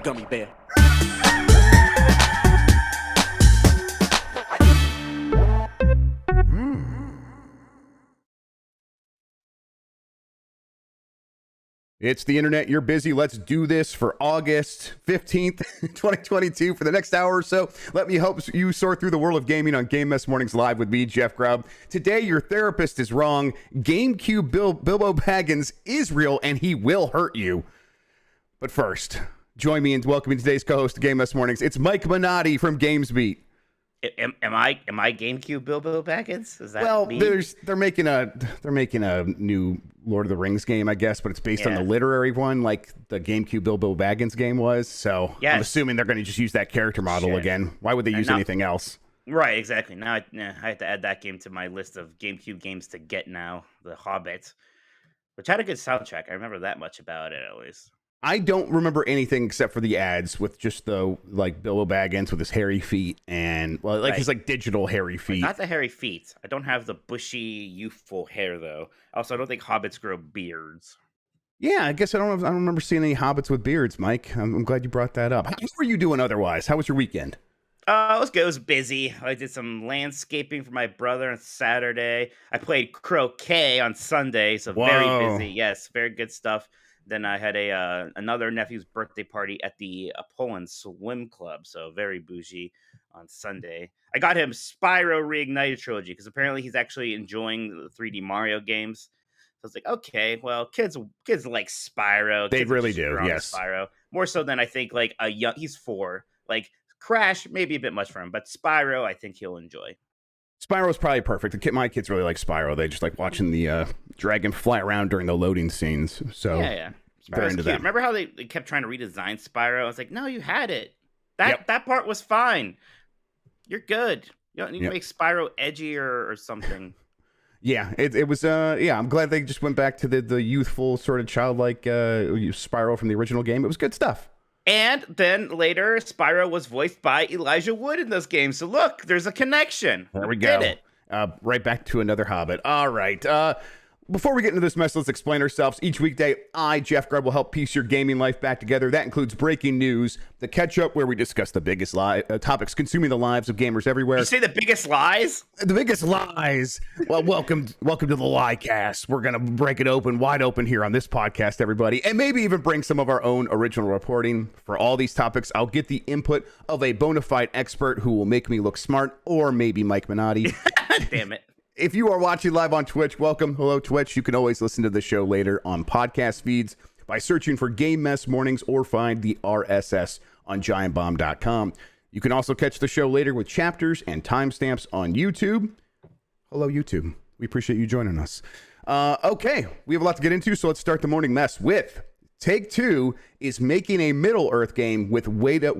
gummy bear. It's the internet. You're busy. Let's do this for August 15th, 2022. For the next hour or so, let me help you sort through the world of gaming on Game Mess Mornings Live with me, Jeff Grubb. Today, your therapist is wrong. GameCube Bilbo Baggins is real, and he will hurt you. But first, join me in welcoming today's co-host to Game Mess Mornings. It's Mike Minotti from GamesBeat. Am I GameCube Bilbo Baggins? Is that Well, me? they're making a new Lord of the Rings game, I guess, but it's based on the literary one, like the GameCube Bilbo Baggins game was. So I'm assuming they're going to just use that character model again. Why would they use anything else? Right, exactly. Now I have to add that game to my list of GameCube games to get now. The Hobbit, which had a good soundtrack. I remember that much about it, at least. I don't remember anything except for the ads with just the like Bilbo Baggins with his hairy feet and his like digital hairy feet. Not the hairy feet. I don't have the bushy, youthful hair though. Also, I don't think hobbits grow beards. Yeah, I guess I don't remember seeing any hobbits with beards, Mike. I'm glad you brought that up. How were you doing otherwise? How was your weekend? It was good. It was busy. I did some landscaping for my brother on Saturday. I played croquet on Sunday, so very busy. Yes, very good stuff. Then I had another nephew's birthday party at the Poland Swim Club, so very bougie on Sunday. I got him Spyro Reignited Trilogy because apparently he's actually enjoying the 3D Mario games. So I was like, okay, well, kids like Spyro. They Kids really do, yes. Spyro more so than I think like he's 4. Like Crash, maybe a bit much for him, but Spyro, I think he'll enjoy. Spyro's probably perfect. My kids really like Spyro. They just like watching the dragon fly around during the loading scenes. So yeah. They're into that. Remember how they kept trying to redesign Spyro? I was like, no, you had it. That part was fine. You're good. You don't need to make Spyro edgy or something. Yeah, it was. I'm glad they just went back to the youthful, sort of childlike Spyro from the original game. It was good stuff. And then later, Spyro was voiced by Elijah Wood in those games. So look, there's a connection. There we go. Did it. Right back to another Hobbit. All right. Before we get into this mess, let's explain ourselves. Each weekday, I, Jeff Grubb, will help piece your gaming life back together. That includes breaking news, the catch-up, where we discuss the biggest topics consuming the lives of gamers everywhere. You say the biggest lies? The biggest lies. Well, welcome to the Liecast. We're going to break it wide open here on this podcast, everybody, and maybe even bring some of our own original reporting. For all these topics, I'll get the input of a bona fide expert who will make me look smart, or maybe Mike Minotti. Damn it. If you are watching live on Twitch, welcome. Hello, Twitch. You can always listen to the show later on podcast feeds by searching for Game Mess Mornings or find the RSS on giantbomb.com. You can also catch the show later with chapters and timestamps on YouTube. Hello, YouTube. We appreciate you joining us. Okay, we have a lot to get into, so let's start the morning mess with Take-Two is making a Middle-earth game with Weta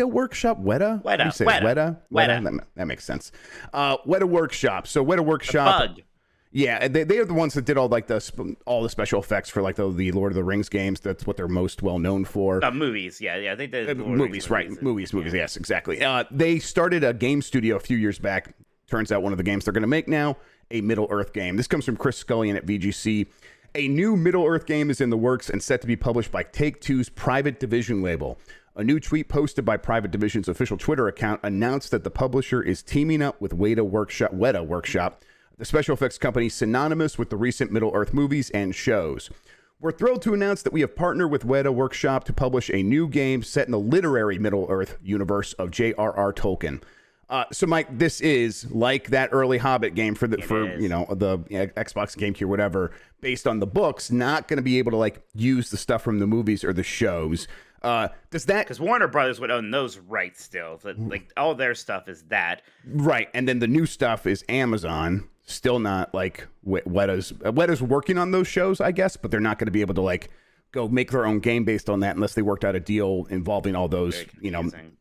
Workshop? Weta? Weta? That makes sense. Weta Workshop. So Weta Workshop. Bug. Yeah, they are the ones that did all the special effects for like the Lord of the Rings games. That's what they're most well known for. Movies, yeah. They did movies, right? Movies. Yes, exactly. They started a game studio a few years back. Turns out one of the games they're going to make now, a Middle-earth game. This comes from Chris Scullion at VGC. A new Middle-earth game is in the works and set to be published by Take-Two's Private Division label. A new tweet posted by Private Division's official Twitter account announced that the publisher is teaming up with Weta Workshop, the special effects company synonymous with the recent Middle-earth movies and shows. We're thrilled to announce that we have partnered with Weta Workshop to publish a new game set in the literary Middle-earth universe of J.R.R. Tolkien. So, Mike, this is like that early Hobbit game for the Xbox, GameCube, whatever, based on the books. Not going to be able to like use the stuff from the movies or the shows. Does that? Because Warner Brothers would own those rights still. Like all their stuff is that. Right, and then the new stuff is Amazon. Still not like Weta's working on those shows, I guess, but they're not going to be able to like go make their own game based on that unless they worked out a deal involving all those.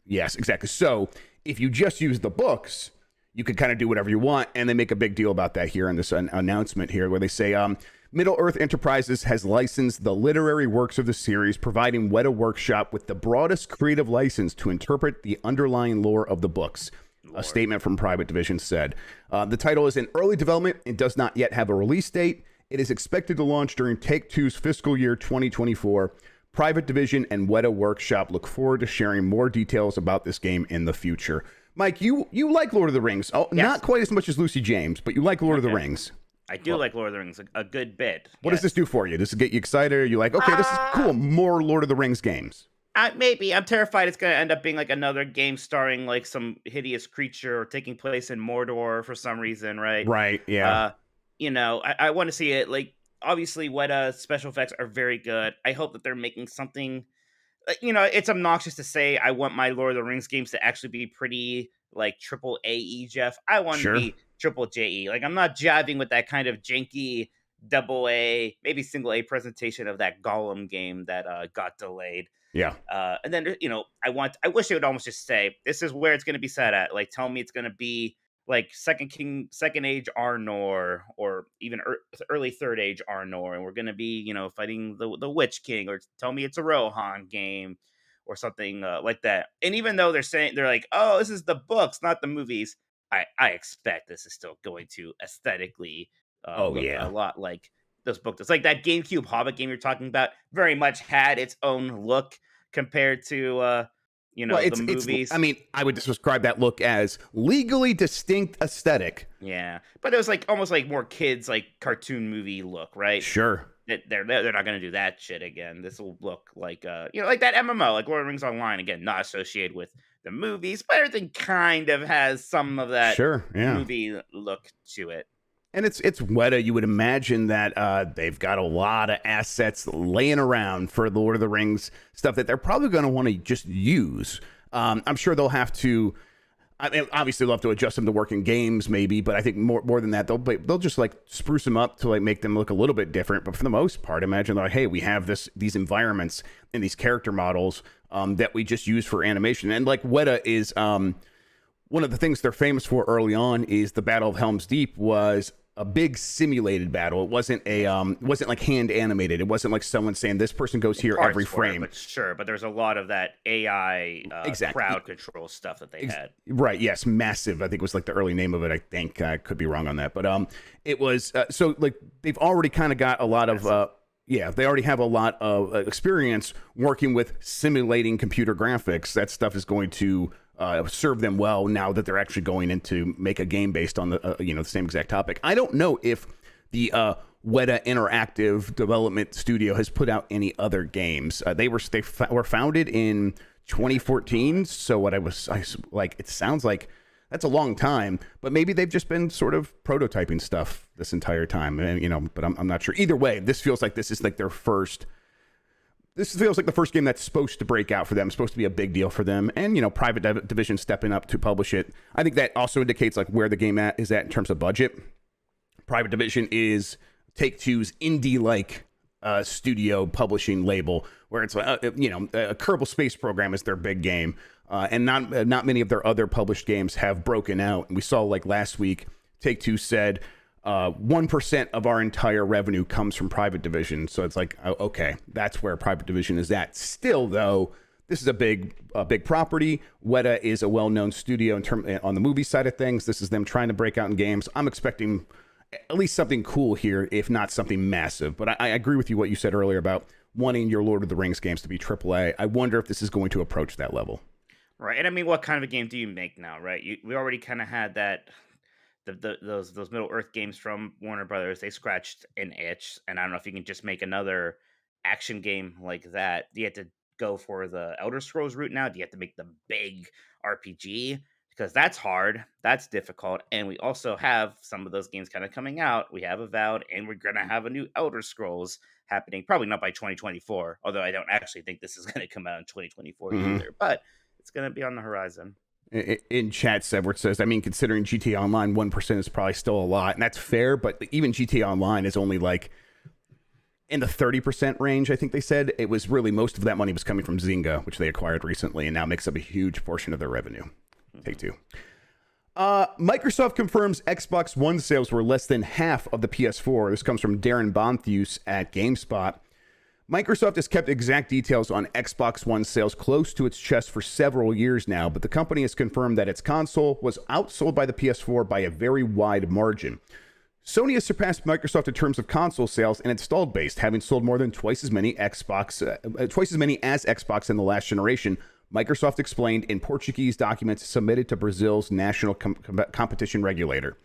Yes, exactly. So if you just use the books, you can kind of do whatever you want, and they make a big deal about that here in this announcement here, where they say Middle-earth Enterprises has licensed the literary works of the series, providing Weta Workshop with the broadest creative license to interpret the underlying lore of the books. A statement from Private Division said. The title is in early development and does not yet have a release date. It is expected to launch during Take-Two's fiscal year 2024. Private Division and Weta Workshop look forward to sharing more details about this game in the future. Mike, you like Lord of the Rings. Oh, Yes. Not quite as much as Lucy James, but you like Lord of the Rings. I do like Lord of the Rings a good bit. What does this do for you? Does it get you excited? Are you like, okay, this is cool, more Lord of the Rings games? Maybe. I'm terrified it's going to end up being like another game starring like some hideous creature or taking place in Mordor for some reason, right? Right, yeah. I want to see it. Like, obviously, Weta special effects are very good. I hope that they're making something. It's obnoxious to say I want my Lord of the Rings games to actually be pretty like triple AE, Jeff. I want Sure. to be triple JE. Like, I'm not jiving with that kind of janky double A, maybe single A presentation of that Gollum game that got delayed. Yeah. And then I wish they would almost just say this is where it's going to be set at. Like, tell me it's going to be like Second Age Arnor, or even early Third Age Arnor, and we're going to be fighting the Witch King, or tell me it's a Rohan game or something like that. And even though they're like, oh, this is the books, not the movies, I expect this is still going to aesthetically look a lot like those books. It's like that GameCube Hobbit game you're talking about very much had its own look compared to the movies. I would describe that look as legally distinct aesthetic. Yeah, but it was like almost like more kids like cartoon movie look, right? Sure. They're not going to do that shit again. This will look like like that MMO, like Lord of the Rings Online, again, not associated with the movies, but everything kind of has some of that movie look to it. And it's Weta. You would imagine that they've got a lot of assets laying around for the Lord of the Rings stuff that they're probably going to want to just use. I'm sure they'll have to. Obviously, they'll have to adjust them to work in games, maybe. But I think more than that, they'll just like spruce them up to like make them look a little bit different. But for the most part, imagine like, hey, we have these environments and these character models that we just use for animation. And like Weta is one of the things they're famous for early on is the Battle of Helm's Deep was a big simulated battle. It wasn't like hand animated. It wasn't like someone saying this person goes here every frame. But there's a lot of that AI crowd control stuff that they had. Right. Yes. Massive. I think was like the early name of it. I think I could be wrong on that, but it was so like they've already kind of got a lot of they already have a lot of experience working with simulating computer graphics. That stuff is going to serve them well now that they're actually going into make a game based on the the same exact topic. I don't know if the Weta Interactive Development Studio has put out any other games. They were founded in 2014. So it sounds like that's a long time, but maybe they've just been sort of prototyping stuff this entire time. And but I'm not sure. Either way, this feels like this is like their first. This feels like the first game that's supposed to break out for them, supposed to be a big deal for them. And, Private Division stepping up to publish it. I think that also indicates like where the game is at in terms of budget. Private Division is Take-Two's indie-like studio publishing label, where it's a Kerbal Space Program is their big game. And not many of their other published games have broken out. And we saw like last week, Take-Two said 1% of our entire revenue comes from Private Division. So it's like, okay, that's where Private Division is at. Still, though, this is a big property. Weta is a well-known studio on the movie side of things. This is them trying to break out in games. I'm expecting at least something cool here, if not something massive. But I agree with you what you said earlier about wanting your Lord of the Rings games to be AAA. I wonder if this is going to approach that level. Right. And I mean, what kind of a game do you make now, right? We already kind of had that. Those Middle Earth games from Warner Brothers, they scratched an itch, and I don't know if you can just make another action game like that. Do you have to go for the Elder Scrolls route now? Do you have to make the big RPG? Because that's hard, that's difficult, and we also have some of those games kind of coming out. We have Avowed, and we're gonna have a new Elder Scrolls happening, probably not by 2024, although I don't actually think this is going to come out in 2024 either, but it's going to be on the horizon. In chat, Edward says, considering GTA Online, 1% is probably still a lot. And that's fair, but even GTA Online is only like in the 30% range, I think they said. It was really most of that money was coming from Zynga, which they acquired recently and now makes up a huge portion of their revenue. Take-Two. Microsoft confirms Xbox One sales were less than half of the PS4. This comes from Darren Bonthus at GameSpot. Microsoft has kept exact details on Xbox One sales close to its chest for several years now, but the company has confirmed that its console was outsold by the PS4 by a very wide margin. Sony has surpassed Microsoft in terms of console sales and installed base, having sold more than twice as many as Xbox in the last generation. Microsoft explained in Portuguese documents submitted to Brazil's national competition regulator.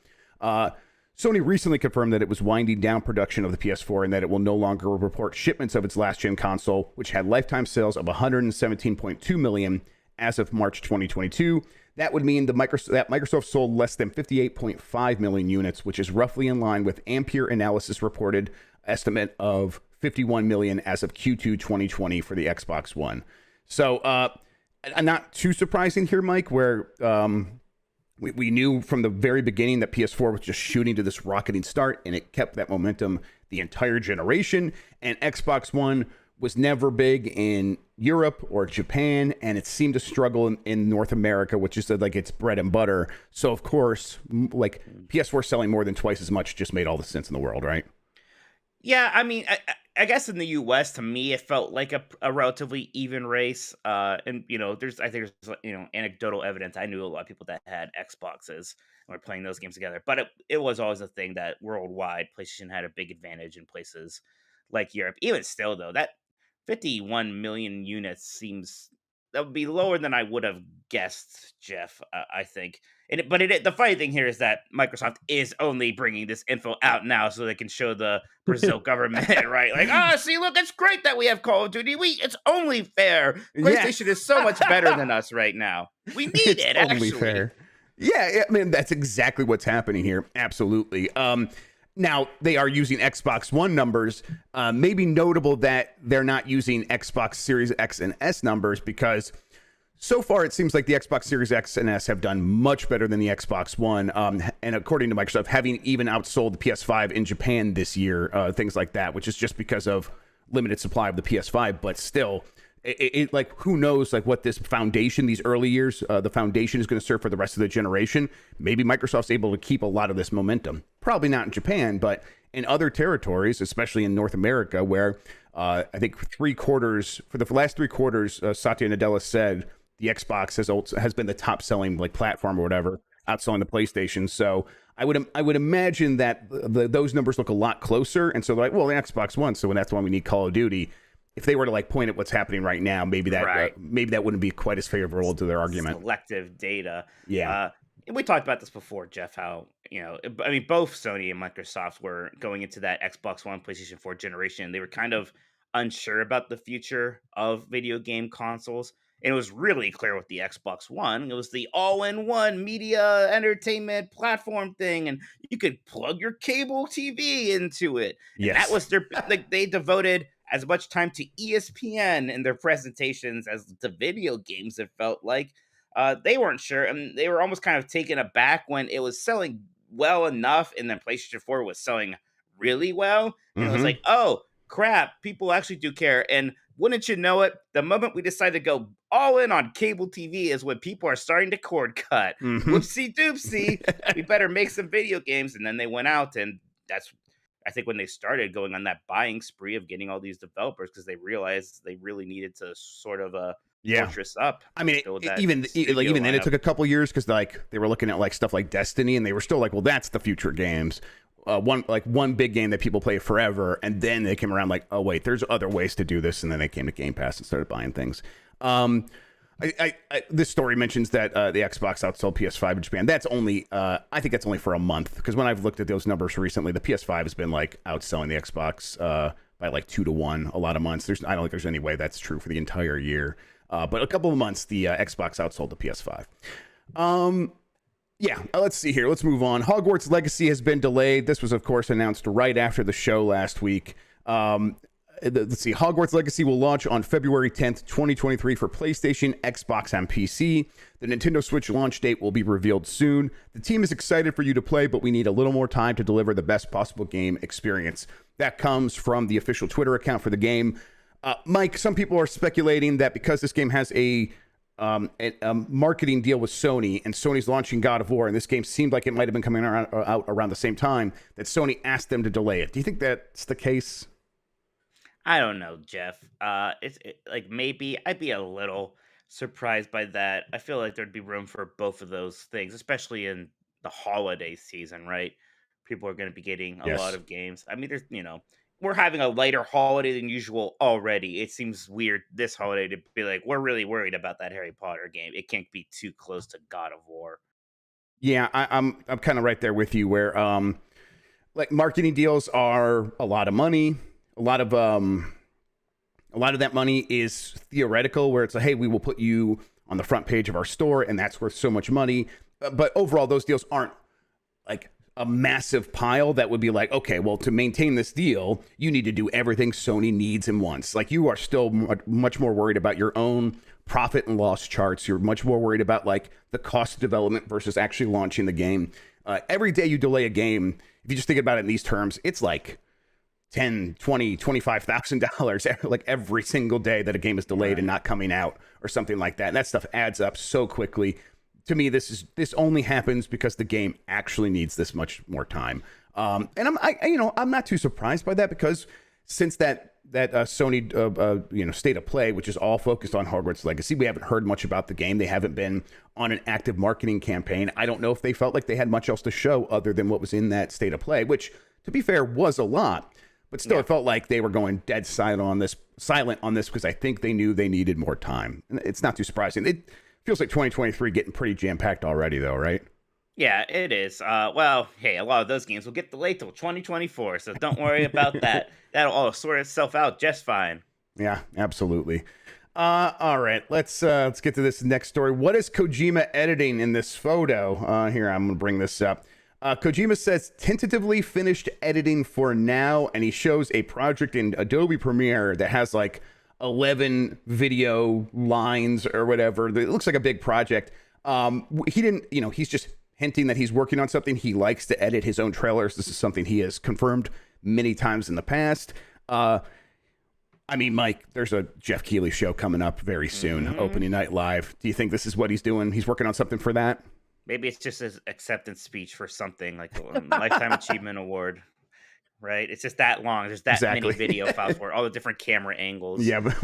Sony recently confirmed that it was winding down production of the PS4 and that it will no longer report shipments of its last-gen console, which had lifetime sales of 117.2 million as of March 2022. That would mean that Microsoft sold less than 58.5 million units, which is roughly in line with Ampere Analysis reported estimate of 51 million as of Q2 2020 for the Xbox One. So, not too surprising here, Mike, where we knew from the very beginning that PS4 was just shooting to this rocketing start, and it kept that momentum the entire generation. And Xbox One was never big in Europe or Japan, and it seemed to struggle in North America, which is like its bread and butter. So, of course, like PS4 selling more than twice as much just made all the sense in the world, right? Yeah, I mean, I guess in the U.S. to me it felt like a relatively even race. And I think there's anecdotal evidence. I knew a lot of people that had Xboxes and were playing those games together, but it was always a thing that worldwide PlayStation had a big advantage in places like Europe. Even still, though, that 51 million units seems that would be lower than I would have guessed, Jeff. I think. The funny thing here is that Microsoft is only bringing this info out now so they can show the Brazil government, right? Like, see, look, it's great that we have Call of Duty. It's only fair. Yeah. PlayStation is so much better than us right now. We need It's it, totally actually. fair. Yeah, I mean, that's exactly what's happening here. Absolutely. Now, they are using Xbox One numbers. Maybe notable that they're not using Xbox Series X and S numbers because so far it seems like the Xbox Series X and S have done much better than the Xbox One. And according to Microsoft, having even outsold the PS5 in Japan this year, things like that, which is just because of limited supply of the PS5. But still, it like, who knows, like, what this foundation, these early years, the foundation is going to serve for the rest of the generation. Maybe Microsoft's able to keep a lot of this momentum. Probably not in Japan, but in other territories, especially in North America, where I think for the last 3 quarters, Satya Nadella said the Xbox has been the top selling like platform or whatever, outselling the PlayStation. So I would imagine that those numbers look a lot closer. And so they're like, well, the Xbox One, so that's why we need Call of Duty. If they were to like point at what's happening right now, maybe that wouldn't be quite as favorable to their argument. Selective data. Yeah. And we talked about this before, Jeff, how, I mean, both Sony and Microsoft were going into that Xbox One, PlayStation 4 generation. They were kind of unsure about the future of video game consoles. And it was really clear with the Xbox One. It was the all-in-one media entertainment platform thing, and you could plug your cable TV into it. Yes. And that was they devoted as much time to ESPN in their presentations as to video games, it felt like. They weren't sure, and they were almost kind of taken aback when it was selling well enough, and then PlayStation 4 was selling really well. And it was like, oh, crap, people actually do care. And wouldn't you know it, the moment we decided to go all in on cable TV is when people are starting to cord cut. Whoopsie doopsie, we better make some video games. And then they went out, and that's, I think, when they started going on that buying spree of getting all these developers, because they realized they really needed to sort of fortress up. I mean, even then it took a couple years because like they were looking at like stuff like Destiny, and they were still like, well, that's the future games. One big game that people play forever, and then they came around like, oh wait, there's other ways to do this, and then they came to Game Pass and started buying things. This story mentions that the Xbox outsold PS5 in Japan. That's only, I think that's only for a month, because when I've looked at those numbers recently, the PS5 has been like outselling the Xbox by like 2-1 a lot of months. I don't think there's any way that's true for the entire year. But a couple of months, the Xbox outsold the PS5. Yeah, let's see here. Let's move on. Hogwarts Legacy has been delayed. This was, of course, announced right after the show last week. Let's see. Hogwarts Legacy will launch on February 10th, 2023 for PlayStation, Xbox, and PC. The Nintendo Switch launch date will be revealed soon. The team is excited for you to play, but we need a little more time to deliver the best possible game experience. That comes from the official Twitter account for the game. Mike, some people are speculating that because this game has a marketing deal with Sony, and Sony's launching God of War, and this game seemed like it might have been coming out around the same time, that Sony asked them to delay it. Do you think that's the case? I don't know, Jeff. Like, maybe I'd be a little surprised by that. I feel like there'd be room for both of those things, especially in the holiday season, right? people are going to be getting a Yes. lot of games. I mean, there's, we're having a lighter holiday than usual already. It seems weird this holiday to be like, we're really worried about that Harry Potter game. It can't be too close to God of War. Yeah, I'm kind of right there with you where like marketing deals are a lot of money. A lot of that money is theoretical where it's like, hey, we will put you on the front page of our store and that's worth so much money. But overall, those deals aren't like a massive pile that would be like, okay, well, to maintain this deal, you need to do everything Sony needs and wants. Like you are still much more worried about your own profit and loss charts. You're much more worried about like the cost of development versus actually launching the game. Every day you delay a game, if you just think about it in these terms, it's like $10, $20, $25,000 like every single day that a game is delayed and not coming out or something like that. And that stuff adds up so quickly. To me, this only happens because the game actually needs this much more time. And I'm not too surprised by that because since that Sony State of Play, which is all focused on Hogwarts Legacy, we haven't heard much about the game. They haven't been on an active marketing campaign. I don't know if they felt like they had much else to show other than what was in that State of Play, which, to be fair, was a lot. But still, It felt like they were going dead silent on this because I think they knew they needed more time. And it's not too surprising. It feels like 2023 getting pretty jam-packed already, though, right? Yeah, it is. Well, hey, a lot of those games will get delayed till 2024, so don't worry about that. That'll all sort itself out just fine. Yeah, absolutely. All right, let's get to this next story. What is Kojima editing in this photo? Here, I'm going to bring this up. Kojima says tentatively finished editing for now, and he shows a project in Adobe Premiere that has like 11 video lines or whatever. It looks like a big project. He didn't, he's just hinting that he's working on something. He likes to edit his own trailers. This is something he has confirmed many times in the past. I mean, Mike, there's a Jeff Keighley show coming up very soon, opening night live. Do you think this is what he's doing? He's working on something for that? Maybe it's just his acceptance speech for something like a Lifetime Achievement Award, right? It's just that long. There's that many video files for all the different camera angles. Yeah. But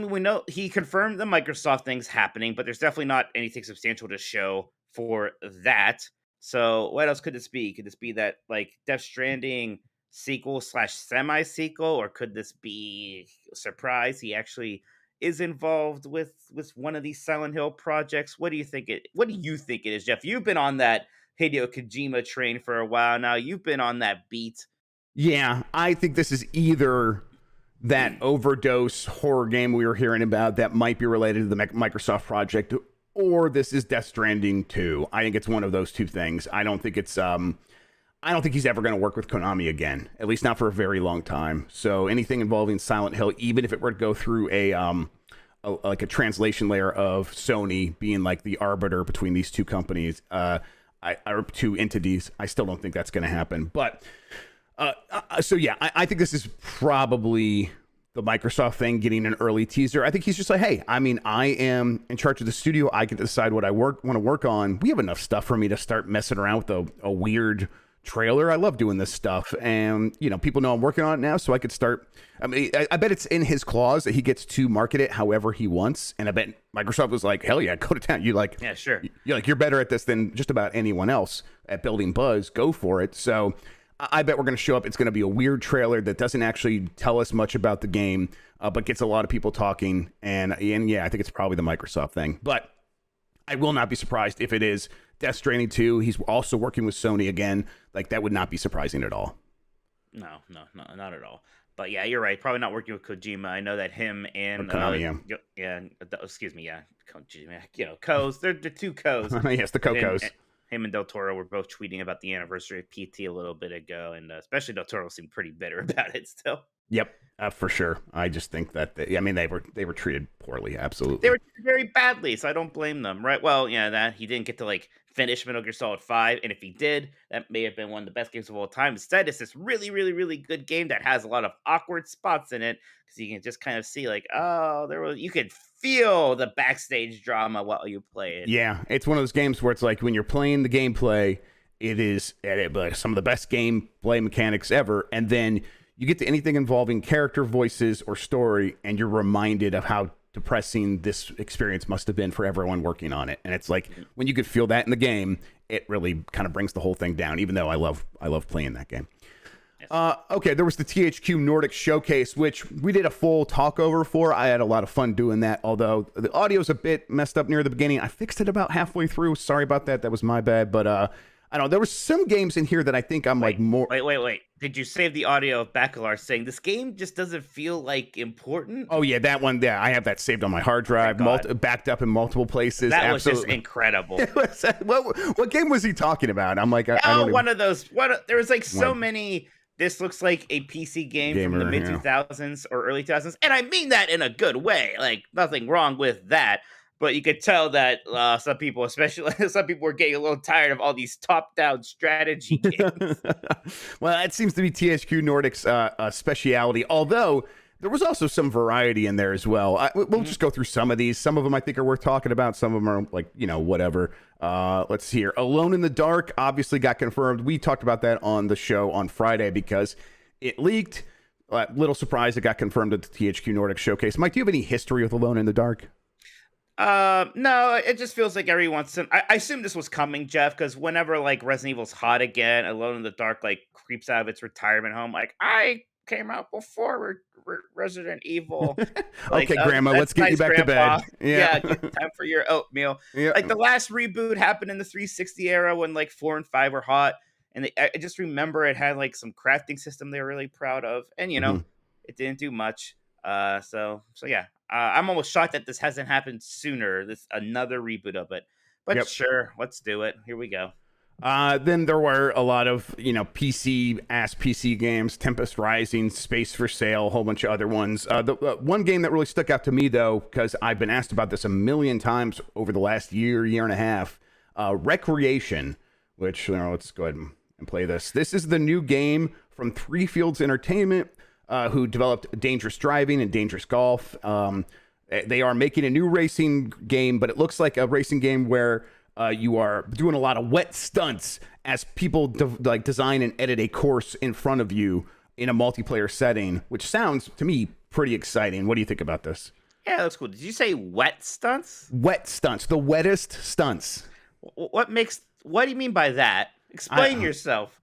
we know he confirmed the Microsoft thing's happening, but there's definitely not anything substantial to show for that. So what else could this be? Could this be that like Death Stranding sequel / semi-sequel, or could this be a surprise? He actually is involved with one of these Silent Hill projects. What do you think it is, Jeff? You've been on that Hideo Kojima train for a while now. You've been on that beat. Yeah, I think this is either that overdose horror game we were hearing about that might be related to the Microsoft project, or this is Death Stranding 2. I think it's one of those two things. I don't think he's ever going to work with Konami again, at least not for a very long time. So anything involving Silent Hill, even if it were to go through a translation layer of Sony being like the arbiter between these two companies, or two entities, I still don't think that's going to happen. But I think this is probably the Microsoft thing, getting an early teaser. I think he's just like, hey, I mean, I am in charge of the studio. I get to decide what I want to work on. We have enough stuff for me to start messing around with a weird trailer. I love doing this stuff, and people know I'm working on it now, so I could start. I mean, I bet it's in his clause that he gets to market it however he wants, and I bet Microsoft was like, hell yeah, go to town. Yeah, sure. You're better at this than just about anyone else at building buzz. Go for it. So I bet we're going to show up. It's going to be a weird trailer that doesn't actually tell us much about the game, but gets a lot of people talking. And yeah, I think it's probably the Microsoft thing. But I will not be surprised if it is Death Stranding 2. He's also working with Sony again. Like, that would not be surprising at all. No, not at all. But yeah, you're right. Probably not working with Kojima. I know that him and Konami, Kojima, Ko's. They're the two Ko's. Yes, the Cocos. Him and Del Toro were both tweeting about the anniversary of PT a little bit ago, and especially Del Toro seemed pretty bitter about it still. Yep, for sure. I just think that they were treated poorly. Absolutely, they were treated very badly. So I don't blame them, right? Well, that he didn't get to finish Metal Gear Solid 5, and if he did, that may have been one of the best games of all time. Instead, it's this really, really, really good game that has a lot of awkward spots in it because you can just kind of see you could feel the backstage drama while you play it. Yeah, it's one of those games where it's like when you're playing the gameplay, it is some of the best gameplay mechanics ever, and then you get to anything involving character voices or story, and you're reminded of how depressing this experience must have been for everyone working on it. And it's like when you could feel that in the game, it really kind of brings the whole thing down, even though I love playing that game. Okay, there was the THQ Nordic Showcase, which we did a full talk over for. I had a lot of fun doing that, although the audio's a bit messed up near the beginning. I fixed it about halfway through. Sorry about that. That was my bad. But I don't know. There were some games in here that I think I'm more... Wait. Did you save the audio of Bacalar saying this game just doesn't feel like important? Oh, yeah, that one. Yeah, I have that saved on my hard drive, backed up in multiple places. That was just incredible. What game was he talking about? I'm like, I don't one of those. There was like so many... This looks like a PC game from the mid-2000s or early 2000s. And I mean that in a good way. Like, nothing wrong with that. But you could tell that some people, especially some people, were getting a little tired of all these top-down strategy games. Well, that seems to be THQ Nordic's speciality. Although, there was also some variety in there as well. We'll just go through some of these. Some of them I think are worth talking about. Some of them are like, whatever. Let's see here. Alone in the Dark obviously got confirmed. We talked about that on the show on Friday because it leaked. Little surprise it got confirmed at the THQ Nordic Showcase. Mike, do you have any history with Alone in the Dark? No, it just feels like every once in... I assume this was coming, Jeff, because whenever like Resident Evil's hot again, Alone in the Dark like creeps out of its retirement home. Like, I came out before Resident Evil. Okay, Grandma, let's get you back to bed. Yeah, time for your oatmeal. Yeah. Like the last reboot happened in the 360 era when like 4 and 5 were hot, and I just remember it had like some crafting system they were really proud of, and it didn't do much. So yeah, I'm almost shocked that this hasn't happened sooner. This another reboot of it, but sure, let's do it. Here we go. Then there were a lot of, PC games, Tempest Rising, Space for Sale, a whole bunch of other ones. The one game that really stuck out to me, though, because I've been asked about this a million times over the last year and a half, Recreation, which, let's go ahead and play this. This is the new game from Three Fields Entertainment, who developed Dangerous Driving and Dangerous Golf. They are making a new racing game, but it looks like a racing game where... you are doing a lot of wet stunts as people design and edit a course in front of you in a multiplayer setting, which sounds to me pretty exciting. What do you think about this? Yeah, that's cool. Did you say wet stunts? Wet stunts, the wettest stunts. What do you mean by that? Explain yourself.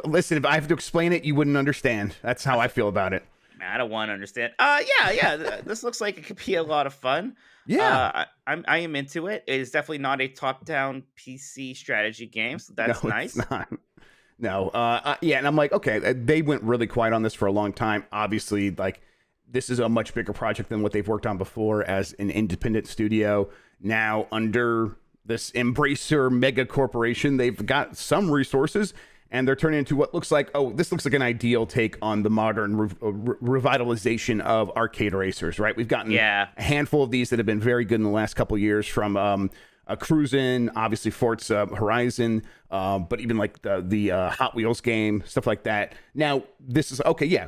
Listen, if I have to explain it, you wouldn't understand. That's how I feel about it. I don't want to understand. Yeah. This looks like it could be a lot of fun. Yeah, I am into it. It is definitely not a top-down PC strategy game, so that's nice. It's not. No, yeah, and I'm like, okay, they went really quiet on this for a long time. Obviously, like, this is a much bigger project than what they've worked on before as an independent studio. Now, under this Embracer mega corporation, they've got some resources, and they're turning into what looks like, this looks like an ideal take on the modern revitalization of arcade racers, right? We've gotten a handful of these that have been very good in the last couple of years, from Cruisin', obviously Forza Horizon, but even like the Hot Wheels game, stuff like that. Now, this is,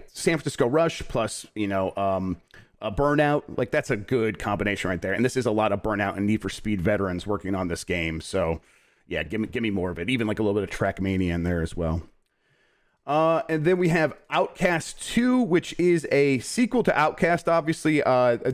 San Francisco Rush plus, a Burnout. Like, that's a good combination right there. And this is a lot of Burnout and Need for Speed veterans working on this game, so... yeah, give me more of it. Even like a little bit of Trackmania in there as well. And then we have Outcast 2, which is a sequel to Outcast, obviously.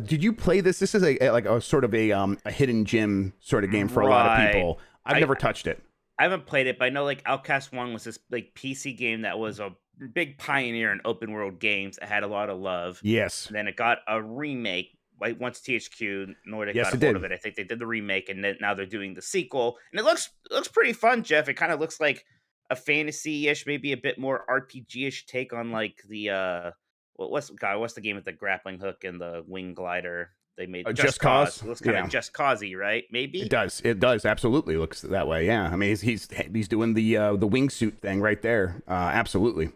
Did you play this? This is a sort of a hidden gem sort of game for a lot of people. I've never touched it. I haven't played it, but I know like Outcast 1 was this like PC game that was a big pioneer in open world games. It had a lot of love. Yes. And then it got a remake. Like once THQ Nordic got a hold of it, I think they did the remake, and then now they're doing the sequel, and it looks pretty fun, Jeff. It kind of looks like a fantasy-ish, maybe a bit more RPG-ish take on like the what's the game with the grappling hook and the wing glider they made? Just Cause. It looks kind of Just Cause-y, right? Maybe it does absolutely looks that way. Yeah, I mean he's doing the wingsuit thing right there. Absolutely.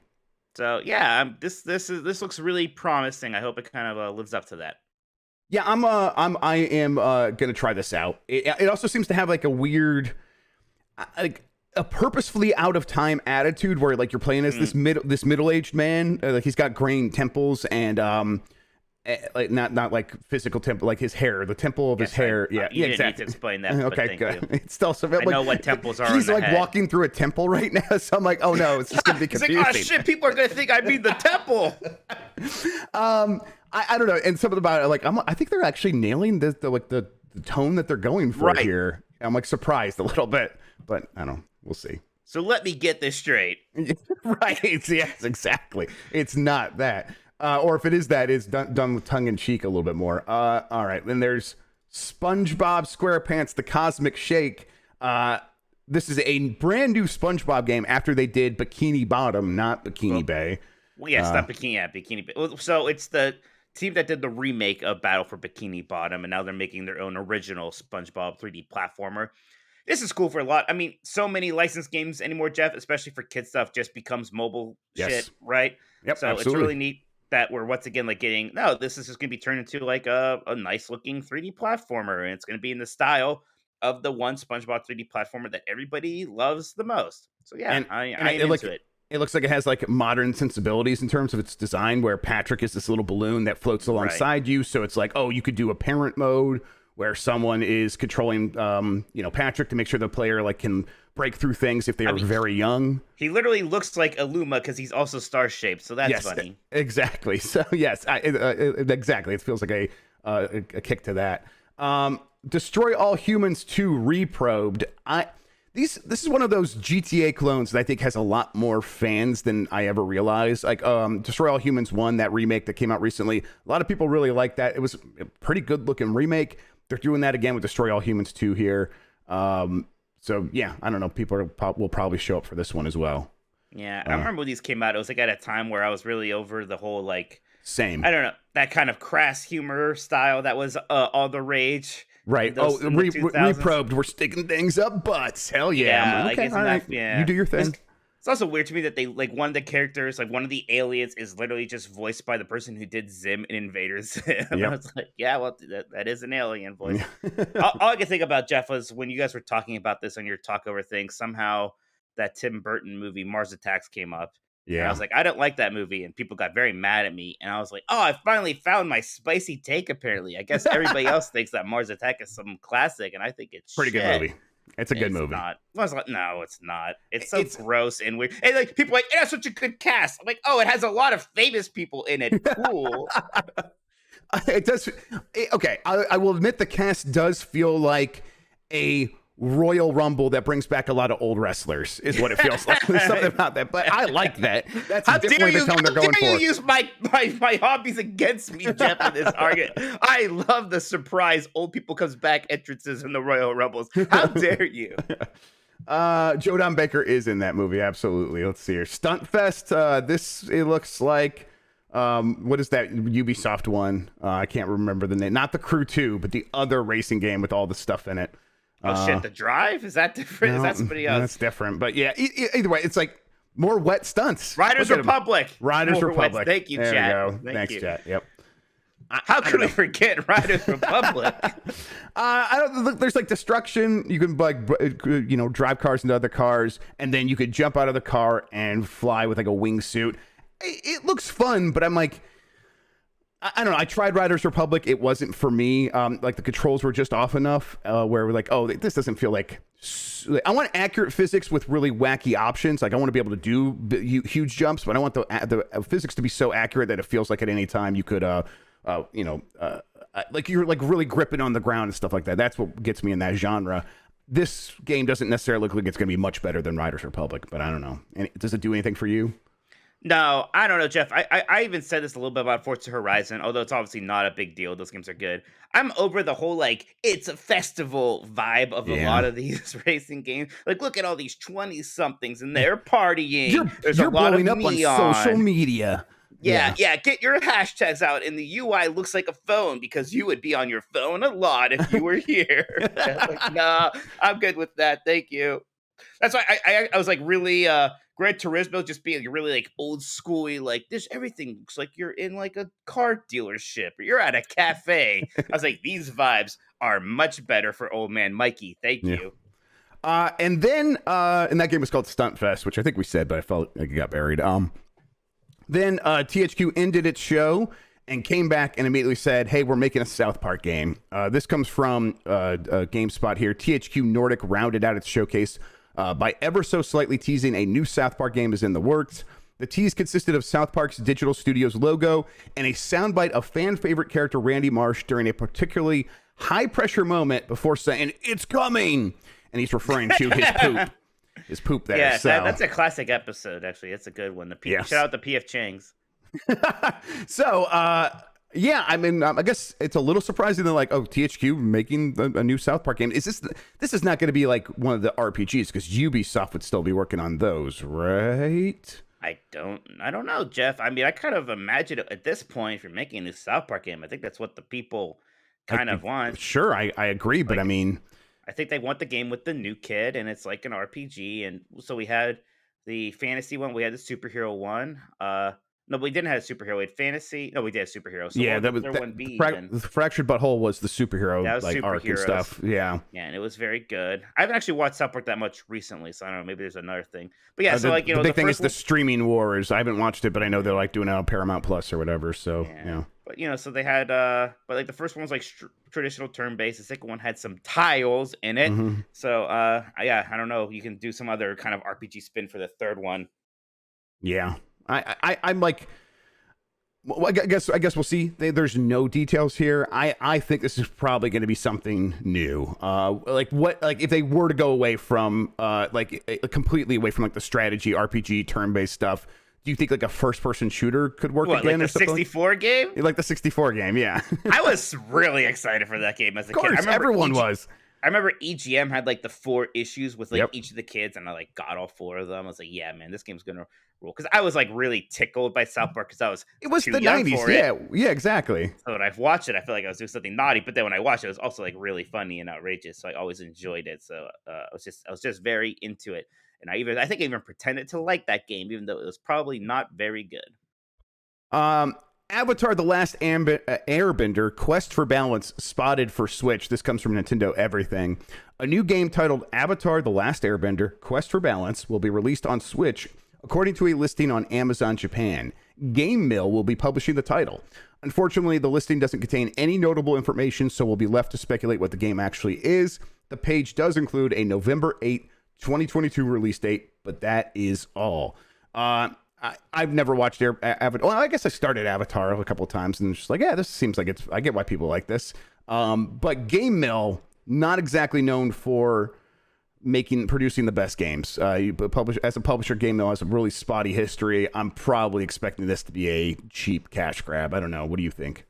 So yeah, this looks really promising. I hope it kind of lives up to that. Yeah, I am gonna try this out. It also seems to have like a weird, like a purposefully out of time attitude where like you're playing as this middle-aged man. Like he's got graying temples and like not like physical temple, like his hair, the temple of his hair. Yeah, you didn't exactly. need to explain that. Okay, good. It's also I know what temples are. He's like walking through a temple right now, so I'm like, oh no, it's just gonna be confusing. Like, oh shit, people are gonna think I mean the temple. I don't know. And something about it, like I think they're actually nailing the tone that they're going for Right. here. I'm like surprised a little bit, but I don't know. We'll see. So let me get this straight. Right. Yes, exactly. It's not that. Or if it is that, it's done with tongue in cheek a little bit more. All right. Then there's SpongeBob SquarePants: The Cosmic Shake. This is a brand new SpongeBob game after they did Bikini Bottom, not Bikini Bay. Well, yeah, it's not Bikini. Yeah, Bikini. Well, so it's the team that did the remake of Battle for Bikini Bottom, and now they're making their own original SpongeBob 3D platformer. This is cool for a lot. I mean, so many licensed games anymore, Jeff, especially for kid stuff, just becomes mobile shit, right? Yep, so absolutely. It's really neat that we're once again like getting this is just going to be turned into like a nice looking 3D platformer, and it's going to be in the style of the one SpongeBob 3D platformer that everybody loves the most. So yeah, I am into it. It looks like it has like modern sensibilities in terms of its design, where Patrick is this little balloon that floats alongside you. So it's like, oh, you could do a parent mode where someone is controlling, Patrick to make sure the player like can break through things if they are very young. He literally looks like Illuma because he's also star shaped. So that's funny. Exactly. So yes, exactly. It feels like a kick to that. Destroy All Humans 2 Reprobed. This is one of those GTA clones that I think has a lot more fans than I ever realized. Like Destroy All Humans 1, that remake that came out recently. A lot of people really like that. It was a pretty good looking remake. They're doing that again with Destroy All Humans 2 here. So yeah, I don't know. People will probably show up for this one as well. Yeah, I remember when these came out. It was like at a time where I was really over the whole like same. I don't know, that kind of crass humor style that was all the rage. Right. Reprobed. We're sticking things up butts. Hell yeah. Yeah. Okay, all right. Yeah. You do your thing. It's also weird to me that they like one of the characters, like one of the aliens, is literally just voiced by the person who did Zim in Invader Zim. Yep. I was like, yeah, well, that is an alien voice. all I could think about, Jeff, was when you guys were talking about this on your talkover thing, somehow that Tim Burton movie Mars Attacks came up. Yeah. And I was like, I don't like that movie. And people got very mad at me. And I was like, oh, I finally found my spicy take, apparently. I guess everybody else thinks that Mars Attack is some classic. And I think it's pretty good movie. It's a good movie. Not. I was like, no, it's not. It's so gross and weird. And like people are like, it has such a good cast. I'm like, oh, it has a lot of famous people in it. Cool. It does. Okay. I will admit the cast does feel like a Royal Rumble that brings back a lot of old wrestlers is what it feels like. There's something about that, but I like that. That's definitely the tone they're going for. How dare you use my hobbies against me, Jeff, in this argument? I love the surprise old people comes back entrances in the Royal Rumbles. How dare you? Joe Don Baker is in that movie. Absolutely. Let's see here. Stunt Fest. It looks like, what is that Ubisoft one? I can't remember the name. Not the Crew 2, but the other racing game with all the stuff in it. Oh shit! The Drive, is that different? No, is that somebody else? That's different. But yeah, either way, it's like more wet stunts. Riders Republic. Riders Republic. Thank you, chat. Thanks, chat. Yep. How could we forget Riders Republic? I don't look. There's like destruction. You can like drive cars into other cars, and then you could jump out of the car and fly with like a wingsuit. It looks fun, but I'm like, I don't know. I tried Riders Republic. It wasn't for me. Like the controls were just off enough where we're like, oh, this doesn't feel like. I want accurate physics with really wacky options. Like I want to be able to do huge jumps, but I want the physics to be so accurate that it feels like at any time you could, like you're like really gripping on the ground and stuff like that. That's what gets me in that genre. This game doesn't necessarily look like it's going to be much better than Riders Republic, but I don't know. And does it do anything for you? No, I don't know, Jeff. I even said this a little bit about Forza Horizon, although it's obviously not a big deal. Those games are good. I'm over the whole, like, it's a festival vibe of a lot of these racing games. Like, look at all these 20-somethings and they're partying. There's a lot blowing of up on social media. Yeah, get your hashtags out. And the UI looks like a phone because you would be on your phone a lot if you were here. Like, nah, I'm good with that. Thank you. That's why I was like really Gran Turismo just being really like old schooly, like this everything looks like you're in like a car dealership or you're at a cafe. I was like, these vibes are much better for old man Mikey. Thank you. And then and that game was called Stunt Fest, which I think we said, but I felt like it got buried. Then THQ ended its show and came back and immediately said, hey, we're making a South Park game. This comes from GameSpot here. THQ Nordic rounded out its showcase by ever so slightly teasing a new South Park game is in the works. The tease consisted of South Park's Digital Studios logo and a soundbite of fan favorite character Randy Marsh during a particularly high pressure moment before saying, "It's coming," and he's referring to his poop. His poop there. Yeah, so. that's a classic episode, actually. It's a good one. Yes. Shout out to P.F. Chang's. So, yeah, I mean, I guess it's a little surprising that, like, oh, THQ making a new South Park game. This is not going to be like one of the RPGs, because Ubisoft would still be working on those, right? I don't know, Jeff. I mean, I kind of imagine it at this point, if you're making a new South Park game, I think that's what the people kind of want. Sure, I agree, but I mean, I think they want the game with the new kid, and it's like an RPG. And so we had the fantasy one, we had the superhero one. No, we didn't have a superhero. We had fantasy. No, we did have superhero. So yeah, that was the Fractured Butthole was the superhero like arc and stuff. Yeah, and it was very good. I haven't actually watched South Park that much recently, so I don't know. Maybe there's another thing. But yeah, so like the big thing is the streaming wars. I haven't watched it, but I know they're like doing it on Paramount Plus or whatever. So yeah. But so they had, but like the first one was like traditional turn based. The second one had some tiles in it. Mm-hmm. So yeah, I don't know. You can do some other kind of RPG spin for the third one. Yeah. I'm like, well, I guess we'll see. There's no details here. I think this is probably going to be something new. Like if they were to go away from completely away from like the strategy RPG turn-based stuff, do you think like a first-person shooter could work again? Like the 64 game? Like the 64 game, yeah. I was really excited for that game as a kid. Of course, everyone was. I remember EGM had like the 4 issues with like each of the kids, and I like got all 4 of them. I was like, yeah, man, this game's gonna rule. Because I was like really tickled by South Park because it was the 90s. Yeah, exactly. So when I've watched it, I feel like I was doing something naughty. But then when I watched it, it was also like really funny and outrageous. So I always enjoyed it. So I was just very into it, and I think I even pretended to like that game, even though it was probably not very good. Avatar: The Last Airbender Quest for Balance spotted for Switch. This comes from Nintendo Everything. A new game titled Avatar: The Last Airbender Quest for Balance will be released on Switch, according to a listing on Amazon Japan. Game Mill will be publishing the title. Unfortunately, the listing doesn't contain any notable information, so we'll be left to speculate what the game actually is. The page does include a November 8, 2022 release date, but that is all. I've never watched Avatar. Well, I guess I started Avatar a couple of times and just like, yeah, this seems like I get why people like this. But Game Mill, not exactly known for producing the best games. As a publisher, Game Mill has a really spotty history. I'm probably expecting this to be a cheap cash grab. I don't know. What do you think?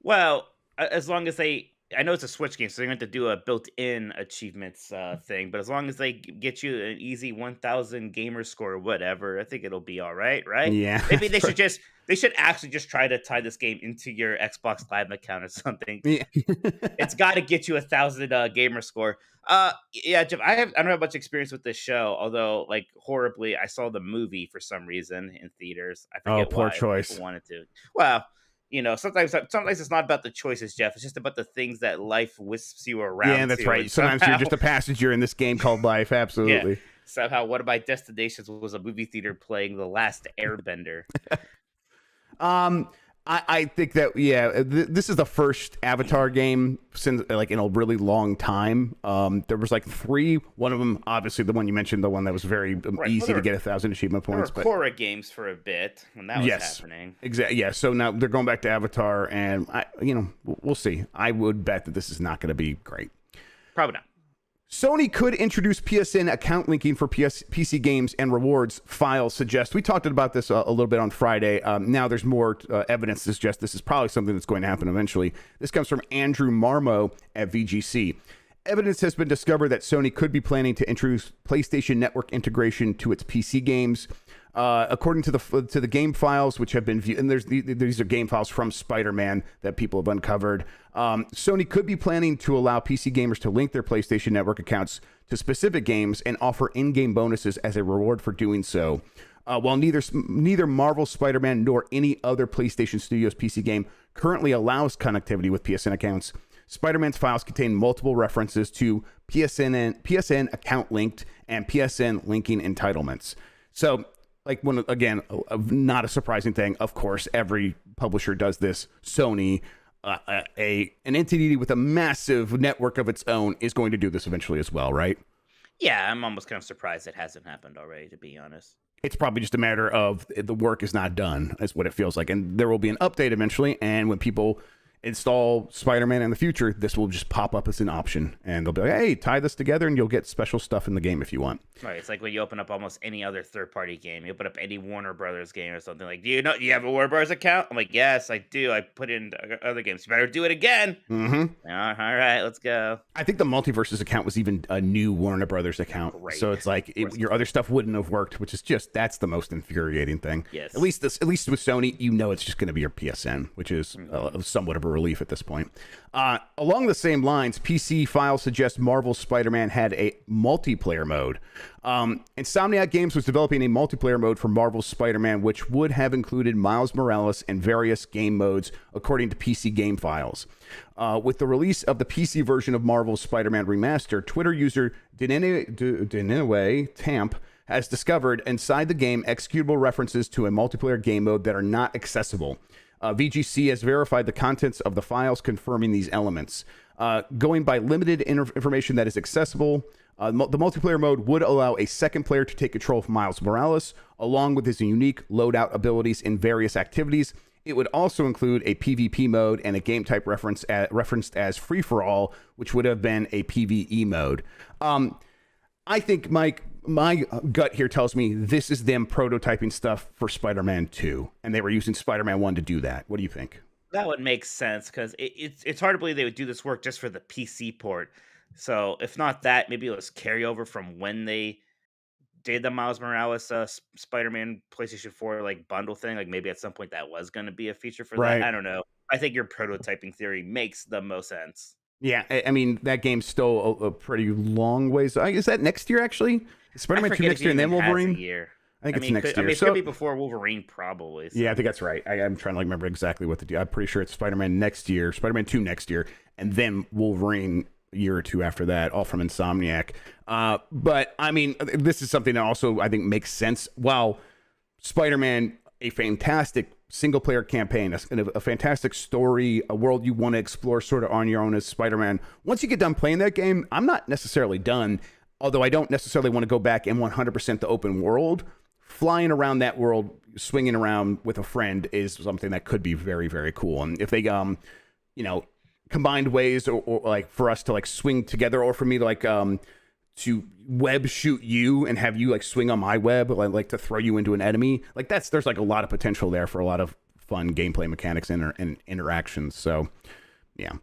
Well, as long as I know it's a Switch game, so they're going to do a built-in achievements thing. But as long as they get you an easy 1,000 gamer score or whatever, I think it'll be all right, right? Yeah. Maybe they should actually just try to tie this game into your Xbox Live account or something. Yeah. It's got to get you 1,000 gamer score. Yeah, Jeff, I don't have much experience with this show, although like horribly, I saw the movie for some reason in theaters. I forget poor why choice. people wanted to. Well. Sometimes it's not about the choices, Jeff. It's just about the things that life whisks you around. Yeah, that's right. Sometimes you're just a passenger in this game called life. Absolutely. Yeah. Somehow, one of my destinations was a movie theater playing The Last Airbender. I think that this is the first Avatar game since like in a really long time. There was like 3. One of them, obviously, the one you mentioned, the one that was very easy to get 1,000 achievement points. There were Korra games for a bit when that was happening. Exactly. Yeah. So now they're going back to Avatar, and we'll see. I would bet that this is not going to be great. Probably not. Sony could introduce PSN account linking for PC games and rewards, files suggest. We talked about this a little bit on Friday. Now there's more evidence to suggest this is probably something that's going to happen eventually. This comes from Andrew Marmo at VGC. Evidence has been discovered that Sony could be planning to introduce PlayStation Network integration to its PC games. According to the game files, which have been viewed, and these are game files from Spider-Man that people have uncovered. Sony could be planning to allow PC gamers to link their PlayStation Network accounts to specific games and offer in-game bonuses as a reward for doing so. While neither Marvel Spider-Man nor any other PlayStation Studios PC game currently allows connectivity with PSN accounts, Spider-Man's files contain multiple references to PSN account linked and PSN linking entitlements. So, like, not a surprising thing. Of course, every publisher does this. Sony, an entity with a massive network of its own, is going to do this eventually as well, right? Yeah, I'm almost kind of surprised it hasn't happened already, to be honest. It's probably just a matter of the work is not done, is what it feels like. And there will be an update eventually. And when people install Spider-Man in the future, this will just pop up as an option. And they'll be like, hey, tie this together and you'll get special stuff in the game if you want. Right. It's like when you open up almost any other third-party game. You open up any Warner Brothers game or something like, do you have a Warner Brothers account? I'm like, yes, I do. I put in other games. You better do it again. Mm-hmm. All right, let's go. I think the Multiverses account was even a new Warner Brothers account. Right. So it's like your other stuff wouldn't have worked, which is that's the most infuriating thing. Yes. At least with Sony, it's just going to be your PSN, which is somewhat of a relief at this point. Along the same lines, PC Files suggest Marvel's Spider-Man had a multiplayer mode. Insomniac Games was developing a multiplayer mode for Marvel's Spider-Man, which would have included Miles Morales and various game modes, according to PC Game Files. With the release of the PC version of Marvel's Spider-Man Remaster, Twitter user Deneway Tamp has discovered inside the game executable references to a multiplayer game mode that are not accessible. VGC has verified the contents of the files, confirming these elements. Going by limited information that is accessible, the multiplayer mode would allow a second player to take control of Miles Morales, along with his unique loadout abilities in various activities. It would also include a PvP mode and a game type referenced as free-for-all, which would have been a PvE mode. I think, Mike, my gut here tells me this is them prototyping stuff for Spider-Man 2, and they were using Spider-Man 1 to do that. What do you think? That would make sense because it's hard to believe they would do this work just for the PC port. So if not that, maybe it was carryover from when they did the Miles Morales Spider-Man PlayStation 4 like bundle thing. Like maybe at some point that was going to be a feature for Right. that. I don't know. I think your prototyping theory makes the most sense. Yeah, I mean, that game's still a pretty long ways. Is that next year, actually? Is Spider-Man 2 next year and then Wolverine? I think it's next year. It could be before Wolverine, probably. So. Yeah, I think that's right. I'm trying to remember exactly what to do. I'm pretty sure it's Spider-Man next year, Spider-Man 2 next year, and then Wolverine a year or two after that, all from Insomniac. But, I mean, this is something that also, I think, makes sense. While Spider-Man, a fantastic single-player campaign, a fantastic story, a world you want to explore sort of on your own as Spider-Man. Once you get done playing that game, I'm not necessarily done, although I don't necessarily want to go back and 100% the open world. Flying around that world, swinging around with a friend is something that could be very, very cool. And if they, combined ways or like for us to like swing together, or for me to like to web shoot you and have you like swing on my web, like to throw you into an enemy, like there's like a lot of potential there for a lot of fun gameplay mechanics and interactions. So yeah.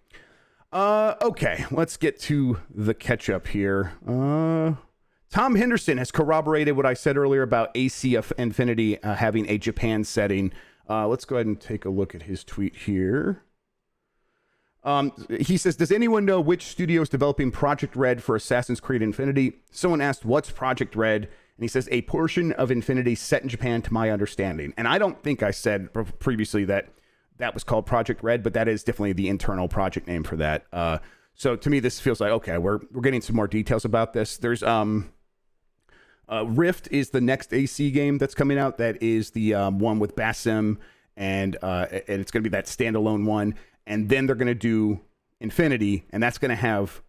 Okay, let's get to the catch up here. Tom Henderson has corroborated what I said earlier about AC of Infinity having a Japan setting. Let's go ahead and take a look at his tweet here. He says, does anyone know which studio is developing Project Red for Assassin's Creed Infinity? Someone asked, what's Project Red? And he says, a portion of Infinity set in Japan, to my understanding. And I don't think I said previously that was called Project Red, but that is definitely the internal project name for that. So to me, this feels like, okay, we're getting some more details about this. There's Rift is the next AC game that's coming out. That is the one with Basim, and it's going to be that standalone one. And then they're going to do Infinity, and that's going to have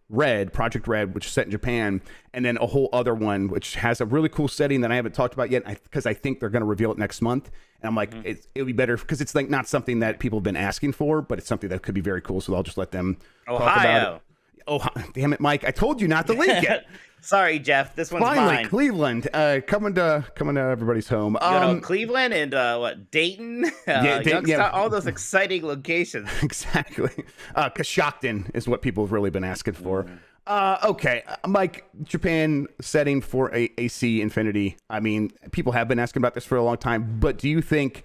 Project Red, which is set in Japan, and then a whole other one, which has a really cool setting that I haven't talked about yet, because I think they're going to reveal it next month. And I'm like, it'll be better, because it's like not something that people have been asking for, but it's something that could be very cool, so I'll just let them talk about it. Oh, damn it, Mike. I told you not to link it. Sorry, Jeff. This one's Finally, mine. Cleveland, coming to everybody's home. Cleveland and Dayton, yeah. all those exciting locations. Exactly. Coshocton is what people have really been asking for. Okay, Mike, Japan setting for AC Infinity. I mean, people have been asking about this for a long time, but do you think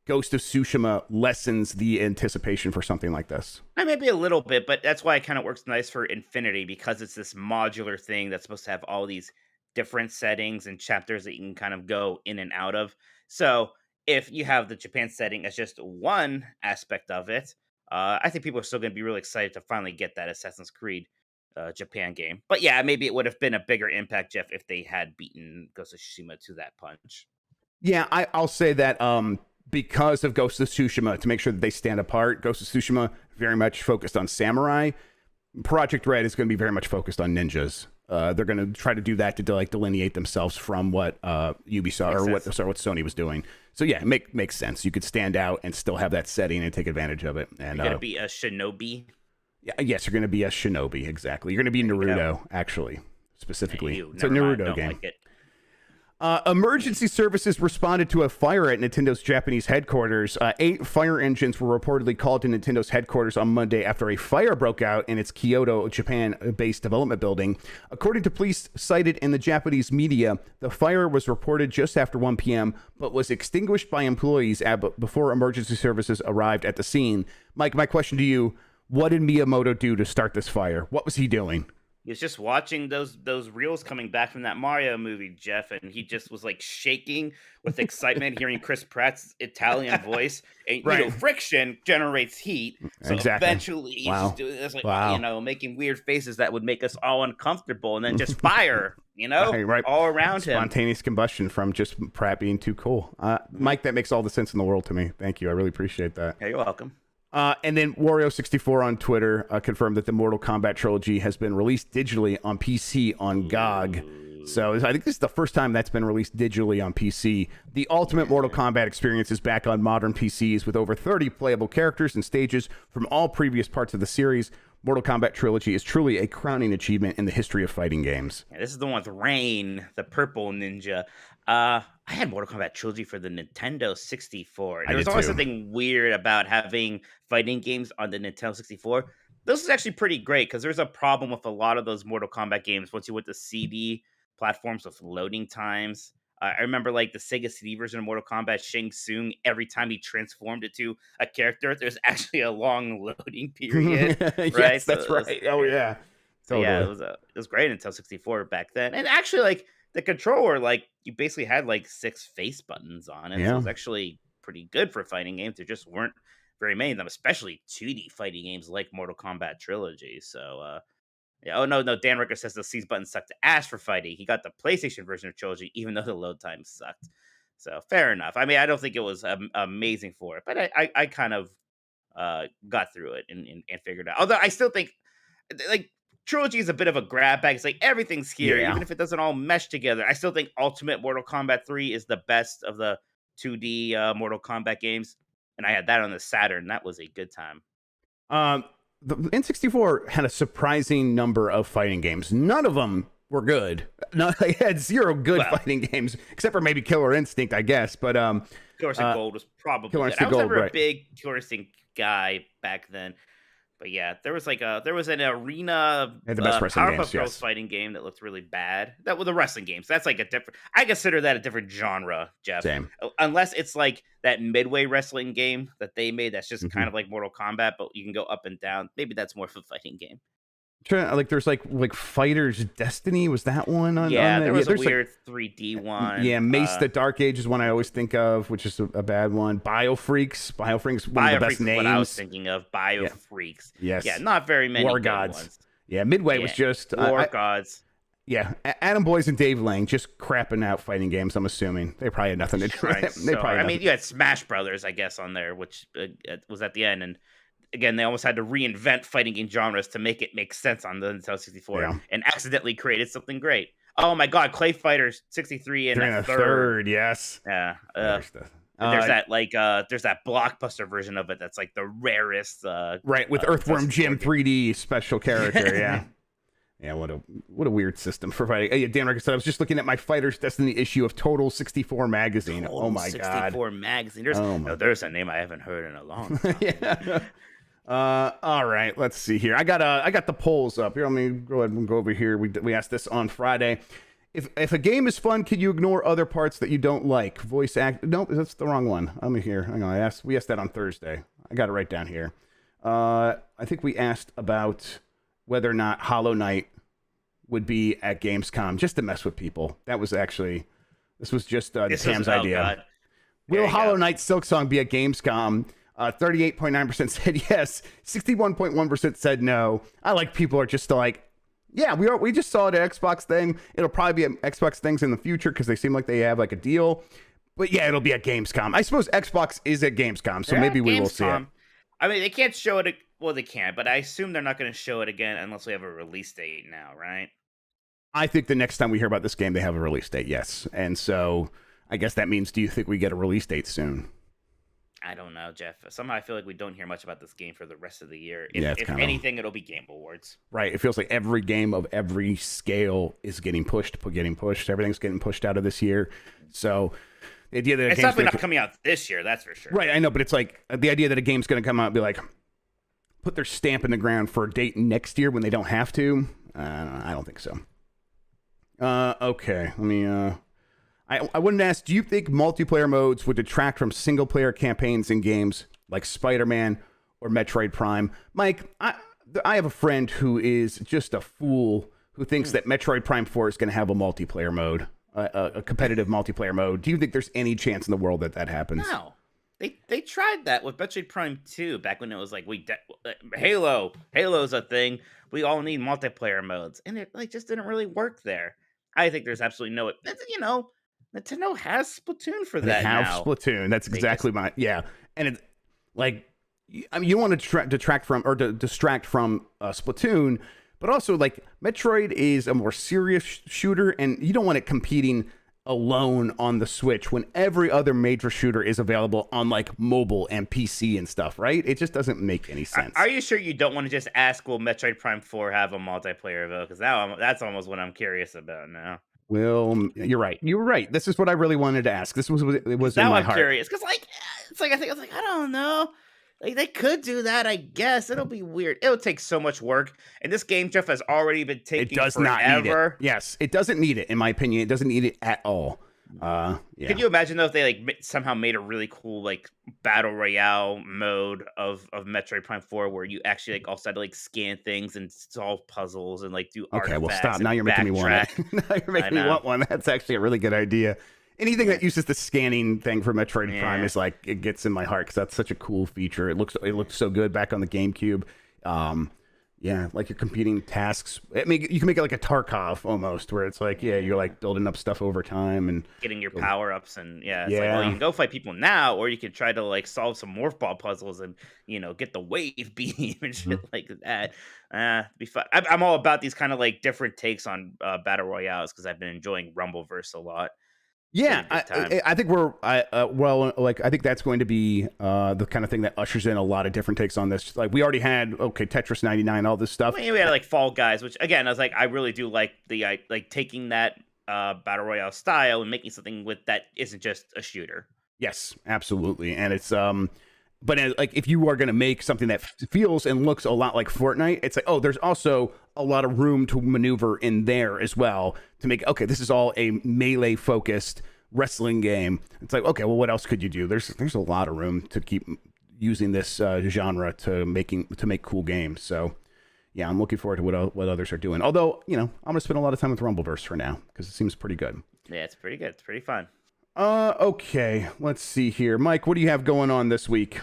Ghost of Tsushima lessens the anticipation for something like this? Maybe a little bit, but that's why it kind of works nice for Infinity, because it's this modular thing that's supposed to have all these different settings and chapters that you can kind of go in and out of. So if you have the Japan setting as just one aspect of it, I think people are still going to be really excited to finally get that Assassin's Creed Japan game. But yeah, maybe it would have been a bigger impact, Jeff, if they had beaten Ghost of Tsushima to that punch. Yeah, I'll say that because of Ghost of Tsushima, to make sure that they stand apart, Ghost of Tsushima very much focused on samurai. Project Red is going to be very much focused on ninjas. they're going to try to do that to like delineate themselves from what Ubisoft or what Sony was doing. So yeah, it makes sense. You could stand out and still have that setting and take advantage of it. And you're gonna be a shinobi. Yeah, yes, you're going to be a shinobi. Exactly. You're going to be Naruto, actually, specifically. It's a Naruto game. Like it. Emergency services responded to a fire at Nintendo's Japanese headquarters. 8 fire engines were reportedly called to Nintendo's headquarters on Monday after a fire broke out in its Kyoto, Japan-based development building. According to police cited in the Japanese media, the fire was reported just after 1 p.m., but was extinguished by employees before emergency services arrived at the scene. Mike, my question to you, what did Miyamoto do to start this fire? What was he doing? He was just watching those reels coming back from that Mario movie, Jeff, and he just was like shaking with excitement hearing Chris Pratt's Italian voice. And Right. Friction generates heat, so Exactly. eventually he's Wow. just doing this, like Wow. making weird faces that would make us all uncomfortable, and then just fire, Right. all around him. Spontaneous combustion from just Pratt being too cool. Mike, that makes all the sense in the world to me. Thank you. I really appreciate that. Yeah, you're welcome. And then Wario64 on Twitter confirmed that the Mortal Kombat trilogy has been released digitally on PC on GOG. So I think this is the first time that's been released digitally on PC. The ultimate Mortal Kombat experience is back on modern PCs with over 30 playable characters and stages from all previous parts of the series. Mortal Kombat trilogy is truly a crowning achievement in the history of fighting games. Yeah, this is the one with Rain, the purple ninja. I had Mortal Kombat trilogy for the Nintendo 64. There was did always too. something weird about having fighting games on the Nintendo 64. This is actually pretty great because there's a problem with a lot of those Mortal Kombat games once you went to CD platforms with loading times. I remember like the Sega CD version of Mortal Kombat, Shang Tsung, every time he transformed it to a character, there's actually a long loading period. Right? Yes, So that's it was- right. Oh, yeah. So yeah, Totally. it was great until 64 back then. And actually, like the controller, like you basically had like 6 face buttons on it. So Yeah. it was actually pretty good for fighting games. There just weren't very many of them, especially 2D fighting games like Mortal Kombat Trilogy. So yeah. Oh no, Dan Ricker says the C's button sucked ass for fighting. He got the PlayStation version of Trilogy, even though the load time sucked. So fair enough. I mean, I don't think it was amazing for it, but I kind of got through it and figured it out. Although I still think like Trilogy is a bit of a grab bag. It's like everything's here, Yeah. even if it doesn't all mesh together. I still think Ultimate Mortal Kombat 3 is the best of the 2D Mortal Kombat games, and I had that on the Saturn. That was a good time. The N64 had a surprising number of fighting games. None of them were good. No, they had 0 good Well. fighting games, except for maybe Killer Instinct, I guess. But Killer Instinct Gold was probably Killer good. Instinct I was Gold, never right. a big Killer Instinct guy back then. But yeah, there was an arena Had the best wrestling Powerpuff games, Girls yes. fighting game that looked really bad. That was the wrestling games. That's like a different. I consider that a different genre, Jeff. Same. Unless it's like that Midway wrestling game that they made. That's just Mhm. kind of like Mortal Kombat, but you can go up and down. Maybe that's more of a fighting game. like there's like Fighters Destiny, was that one on Yeah, on there was a there's, like, weird 3D one. yeah, Mace the Dark Age is one I always think of, which is a bad one. BioFreaks, one of the best BioFreaks is names. what I was thinking of. BioFreaks. Yes. Yeah, not very many War good Gods. ones. Yeah, Midway was just War Gods. yeah, Adam Boyes and Dave Lang just crapping out fighting games. I'm assuming they probably had nothing to do. Right, They so, probably I had mean, you had Smash Brothers, I guess, on there, which was at the end, and again, they almost had to reinvent fighting game genres to make it make sense on the Nintendo 64, Yeah. and accidentally created something great. Oh my God, Clay Fighters 63 and During a a third. third, yes. Yeah, There's there's that there's that blockbuster version of it that's like the rarest. right with Earthworm Jim 3D special character. Yeah, yeah. What a weird system for fighting. Yeah, Dan Ricker said I was just looking at my Fighters Destiny issue of Total 64 magazine. Oh my 64 magazine. There's Oh my there's a name I haven't heard in a long time. yeah. All right, let's see here. I got the polls up here. Let me go ahead and go over here. We asked this on Friday. If a game is fun, can you ignore other parts that you don't like? Voice act? Nope, that's the wrong one. Let me hear. Hang on. We asked that on Thursday. I got it right down here. I think we asked about whether or not Hollow Knight would be at Gamescom just to mess with people. That was actually this was just Tam's idea. God. Will There you Hollow go. Knight Silksong be at Gamescom? 38.9% said yes. 61.1% said no. I like people are just like, yeah, we just saw it at Xbox thing. It'll probably be at Xbox things in the future because they seem like they have like a deal. But yeah, it'll be at Gamescom. I suppose Xbox is at Gamescom, so They're maybe at we will see it. Gamescom. I mean, they can't show it. Well, they can, but I assume they're not going to show it again unless we have a release date now, right? I think the next time we hear about this game, they have a release date. Yes, and so I guess that means, do you think we get a release date soon? I don't know, Jeff. Somehow I feel like we don't hear much about this game for the rest of the year. If If anything, it'll be Game Awards. Right. It feels like every game of every scale is getting pushed. Everything's getting pushed out of this year. So the idea that it's definitely not coming out this year, that's for sure. Right. I know, but it's like the idea that a game's going to come out and be like, put their stamp in the ground for a date next year when they don't have to. I don't think so. Okay. Let me. I wanted to ask, do you think multiplayer modes would detract from single-player campaigns in games like Spider-Man or Metroid Prime? Mike, I have a friend who is just a fool who thinks that Metroid Prime 4 is going to have a multiplayer mode, a competitive multiplayer mode. Do you think there's any chance in the world that happens? No. They tried that with Metroid Prime 2 back when it was like, Halo's a thing. We all need multiplayer modes. And it just didn't really work there. I think there's absolutely no... Nintendo has Splatoon for that now. They have Splatoon. That's exactly yeah. And it's like, I mean, you don't want to detract from or distract from Splatoon, but also like Metroid is a more serious shooter, and you don't want it competing alone on the Switch when every other major shooter is available on like mobile and PC and stuff, right? It just doesn't make any sense. Are you sure you don't want to just ask, will Metroid Prime 4 have a multiplayer though? Because now that's almost what I'm curious about now. Well, you're right. You were right. This is what I really wanted to ask. This was in my heart. Now I'm curious because, I don't know. Like they could do that. I guess it'll be weird. It'll take so much work, and this game, Jeff, has already been taking. It does not need it. Yes, it doesn't need it. In my opinion, it doesn't need it at all. Yeah. Can you imagine though if they somehow made a really cool battle royale mode of Metroid Prime 4 where you actually also had to scan things and solve puzzles and do artifacts? Okay, well stop. Now you're making me want it. Now you're making me want one. That's actually a really good idea. Anything that uses the scanning thing for Metroid Prime is it gets in my heart because that's such a cool feature. It looked so good back on the GameCube. Yeah, you're competing tasks. You can make it like a Tarkov almost, where it's you're building up stuff over time and getting your power ups, and you can go fight people now, or you can try to solve some morph ball puzzles and get the wave beam and shit like that. Be fun. I'm all about these kind of different takes on battle royales because I've been enjoying Rumbleverse a lot. Yeah, I think I think that's going to be the kind of thing that ushers in a lot of different takes on this. We already had Tetris 99, all this stuff. We had Fall Guys, which again I was I really do like the taking that battle royale style and making something with that isn't just a shooter. Yes, absolutely, and it's but if you are going to make something that feels and looks a lot like Fortnite, it's there's also a lot of room to maneuver in there as well to make, this is all a melee focused wrestling game. It's okay, well, what else could you do? There's a lot of room to keep using this genre to make cool games. So yeah, I'm looking forward to what others are doing. Although, I'm going to spend a lot of time with Rumbleverse for now because it seems pretty good. Yeah, it's pretty good. It's pretty fun. Okay, let's see here. Mike, what do you have going on this week?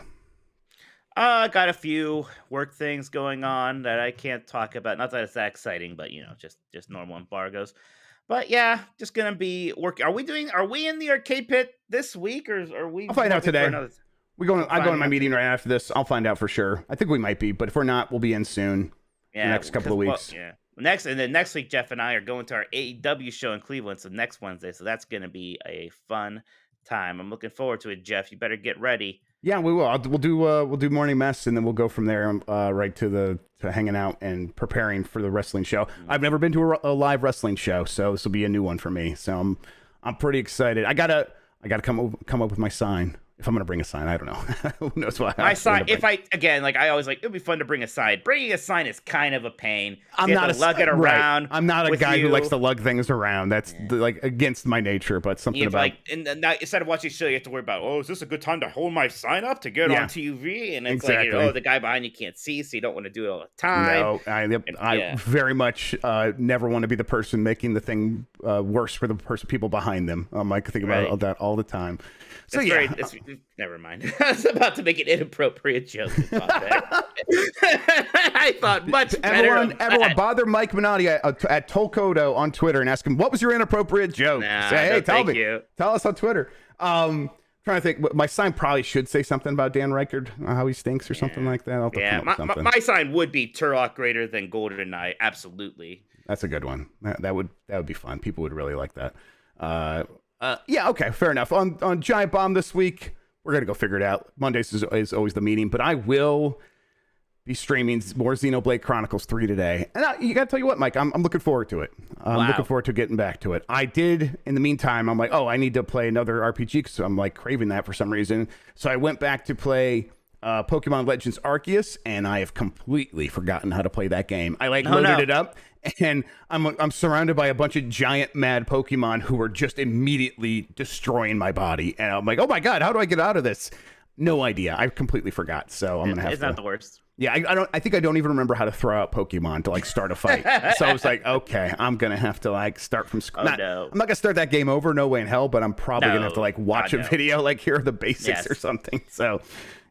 I got a few work things going on that I can't talk about. Not that it's that exciting, but just normal embargoes. But yeah, just gonna be working. Are we in the arcade pit this week, or are we? I'll find out today. I'm going to my meeting right after this. I'll find out for sure. I think we might be, but if we're not, we'll be in soon. Yeah, the next couple of weeks. Next week, Jeff and I are going to our AEW show in Cleveland, so next Wednesday. So that's gonna be a fun time. I'm looking forward to it, Jeff. You better get ready. Yeah, we will. We'll do Morning Mess, and then we'll go from there right to hanging out and preparing for the wrestling show. Mm-hmm. I've never been to a live wrestling show, so this will be a new one for me. So I'm pretty excited. I gotta come up with my sign. If I'm going to bring a sign, I don't know. Who knows why? My sign, I always it'd be fun to bring a sign. Bringing a sign is kind of a pain. I'm not lug it around. Right. I'm not a guy who likes to lug things around. That's against my nature, but something about and now instead of watching show, you have to worry about, is this a good time to hold my sign up to get on TV? And it's the guy behind you can't see, so you don't want to do it all the time. No, I very much never want to be the person making the thing worse for the people behind them. I think about that all the time. So never mind. I was about to make an inappropriate joke. I thought much better. Everyone, bother Mike Minotti at Tolkodo on Twitter and ask him, what was your inappropriate joke? Nah, Say, hey, tell me. You. Tell us on Twitter. Trying trying to think. My sign probably should say something about Dan Reichard, how he stinks or something like that. I'll have to come up with something. My sign would be Turok greater than GoldenEye. Absolutely. That's a good one. That would be fun. People would really like that. Yeah, okay, fair enough. On Giant Bomb this week, we're gonna go figure it out. Mondays is always the meeting, but I will be streaming more Xenoblade Chronicles 3 today. And you gotta tell you what, Mike, I'm looking forward to it. I'm looking forward to getting back to it. I did, in the meantime, I'm like, oh, I need to play another RPG because I'm like craving that for some reason. So I went back to play Pokemon Legends Arceus, and I have completely forgotten how to play that game. I loaded it up, and I'm surrounded by a bunch of giant mad Pokemon who are just immediately destroying my body. And I'm like, oh my God, how do I get out of this? No idea. I completely forgot. So I'm gonna have to. It's not the worst. Yeah, I think I don't even remember how to throw out Pokemon to like start a fight. So I was like, okay, I'm gonna have to like start from scratch. No. I'm not gonna start that game over, no way in hell. But I'm probably gonna have to like watch a video, like here are the basics or something. So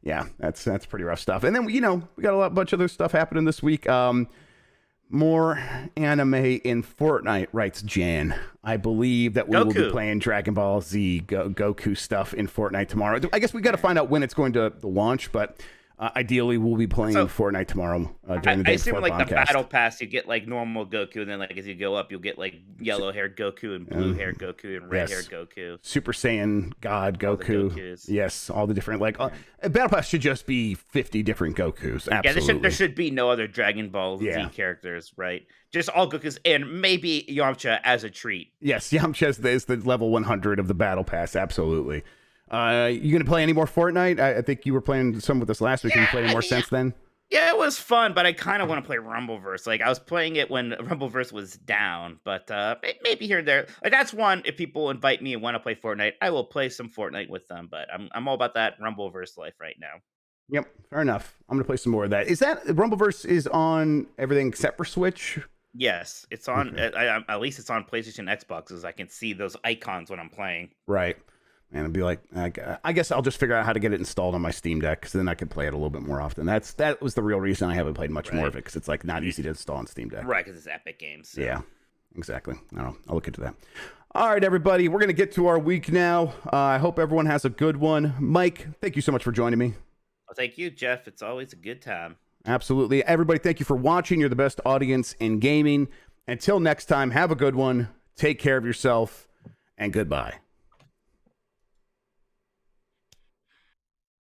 yeah, that's pretty rough stuff. And then we got a bunch of other stuff happening this week. More anime in Fortnite, writes Jan. I believe that we will be playing Dragon Ball Z Goku stuff in Fortnite tomorrow. I guess we got to find out when it's going to launch, but ideally we'll be playing Fortnite tomorrow during the day. I assume like podcast. The battle pass, you get like normal Goku, and then like as you go up, you'll get like yellow haired Goku and blue haired Goku and red haired Goku. Super Saiyan God Goku. Yes, all the different battle pass should just be 50 different Gokus. Absolutely. Yeah, there should be no other Dragon Ball Z characters, right? Just all Gokus and maybe Yamcha as a treat. Yes, Yamcha is the level 100 of the battle pass. Absolutely. You gonna play any more Fortnite? I think you were playing some with us last week. Have you played any more since then? Yeah, it was fun, but I kind of want to play Rumbleverse. Like I was playing it when Rumbleverse was down, but maybe here and there. Like that's one. If people invite me and want to play Fortnite, I will play some Fortnite with them. But I'm all about that Rumbleverse life right now. Yep, fair enough. I'm gonna play some more of that. Is that Rumbleverse is on everything except for Switch? Yes, it's on. Okay. At least it's on PlayStation, Xboxes. I can see those icons when I'm playing. Right. And it'd be like, I guess I'll just figure out how to get it installed on my Steam Deck, because then I could play it a little bit more often. That was the real reason I haven't played much more of it, because it's like not easy to install on Steam Deck. Right, because it's Epic Games. So. Yeah, exactly. I'll look into that. All right, everybody, we're going to get to our week now. I hope everyone has a good one. Mike, thank you so much for joining me. Well, thank you, Jeff. It's always a good time. Absolutely. Everybody, thank you for watching. You're the best audience in gaming. Until next time, have a good one. Take care of yourself, and goodbye.